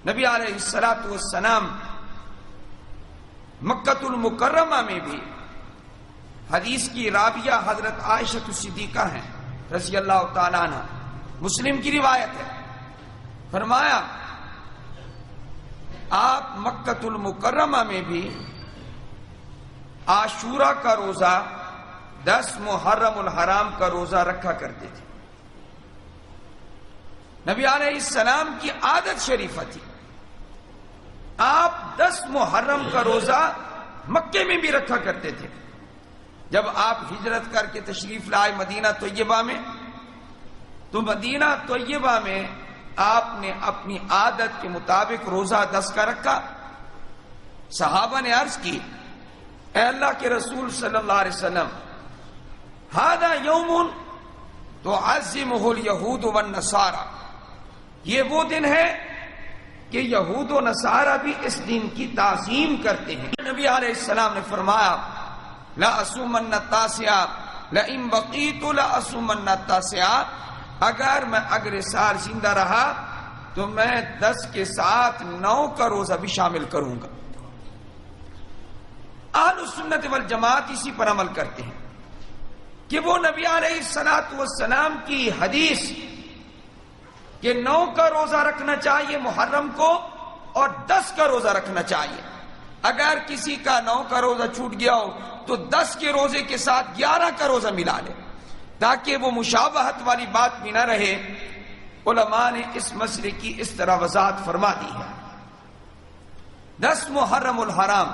نبی علیہ الصلوۃ والسلام مکۃ المکرمہ میں بھی حدیث کی راویہ حضرت عائشہ صدیقہ ہیں رضی اللہ تعالیٰ عنہ، مسلم کی روایت ہے، فرمایا آپ مکۃ المکرمہ میں بھی عاشورہ کا روزہ 10 محرم الحرام کا روزہ رکھا کرتے تھے۔ نبی علیہ السلام کی عادت شریفہ تھی، آپ 10 محرم کا روزہ مکے میں بھی رکھا کرتے تھے۔ جب آپ ہجرت کر کے تشریف لائے مدینہ طیبہ میں، تو مدینہ طیبہ میں آپ نے اپنی عادت کے مطابق روزہ 10 کا رکھا۔ صحابہ نے عرض کی، اے اللہ کے رسول صلی اللہ علیہ وسلم، ھذا یوم تعظمہ الیہود والنصارى، یہ وہ دن ہے کہ یہود و نصارہ بھی اس دن کی تعظیم کرتے ہیں۔ نبی علیہ السلام نے فرمایا، لأصومن التاسع لئن بقیت لأصومن التاسع، اگر میں اگلے سال زندہ رہا تو میں 10 کے ساتھ 9 کا روزہ بھی شامل کروں گا۔ اہل سنت والجماعت اسی پر عمل کرتے ہیں کہ وہ نبی علیہ الصلوۃ والسلام کی حدیث کہ 9 کا روزہ رکھنا چاہیے محرم کو اور 10 کا روزہ رکھنا چاہیے۔ اگر کسی کا 9 کا روزہ چھوٹ گیا ہو تو 10 کے روزے کے ساتھ 11 کا روزہ ملا لے، تاکہ وہ مشابہت والی بات بھی نہ رہے۔ علماء نے اس مسئلے کی اس طرح وضاحت فرما دی ہے۔ 10 محرم الحرام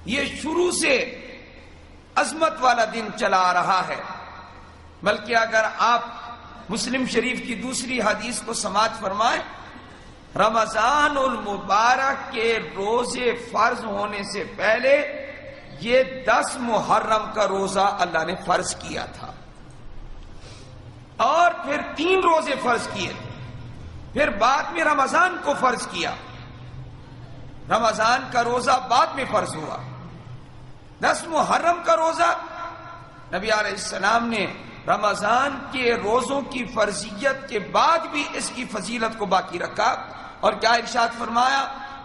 یہ شروع سے عظمت والا دن چلا آ رہا ہے، بلکہ اگر آپ مسلم شریف کی دوسری حدیث کو سماعت فرمائیں، رمضان المبارک کے روزے فرض ہونے سے پہلے یہ 10 محرم کا روزہ اللہ نے فرض کیا تھا، اور پھر 3 روزے فرض کیے، پھر بعد میں رمضان کو فرض کیا، رمضان کا روزہ بعد میں فرض ہوا۔ 10 محرم کا روزہ نبی علیہ السلام نے رمضان کے روزوں کی فرضیت کے بعد بھی اس کی فضیلت کو باقی رکھا، اور کیا ارشاد فرمایا،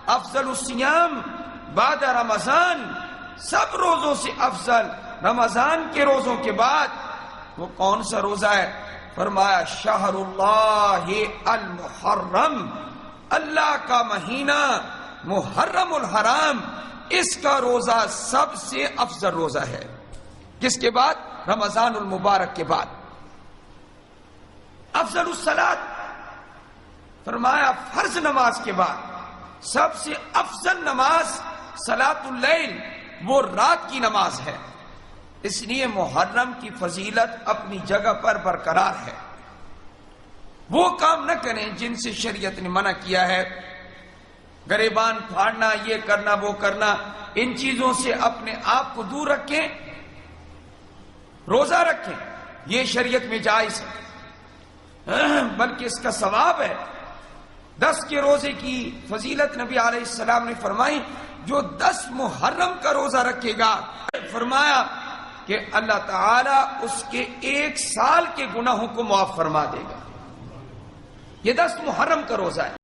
افضل الصیام بعد رمضان، سب روزوں سے افضل رمضان کے روزوں کے بعد وہ کون سا روزہ ہے؟ فرمایا شہر اللہ المحرم، اللہ کا مہینہ محرم الحرام، اس کا روزہ سب سے افضل روزہ ہے۔ کس کے بعد؟ رمضان المبارک کے بعد۔ افضل الصلاۃ، فرمایا فرض نماز کے بعد سب سے افضل نماز صلاۃ اللیل، وہ رات کی نماز ہے۔ اس لیے محرم کی فضیلت اپنی جگہ پر برقرار ہے۔ وہ کام نہ کریں جن سے شریعت نے منع کیا ہے، گریبان پھاڑنا، یہ کرنا وہ کرنا، ان چیزوں سے اپنے آپ کو دور رکھیں، روزہ رکھیں، یہ شریعت میں جائز ہے، بلکہ اس کا ثواب ہے۔ 10 کے روزے کی فضیلت نبی علیہ السلام نے فرمائی، جو 10 محرم کا روزہ رکھے گا، فرمایا کہ اللہ تعالیٰ اس کے 1 سال کے گناہوں کو معاف فرما دے گا۔ یہ 10 محرم کا روزہ ہے۔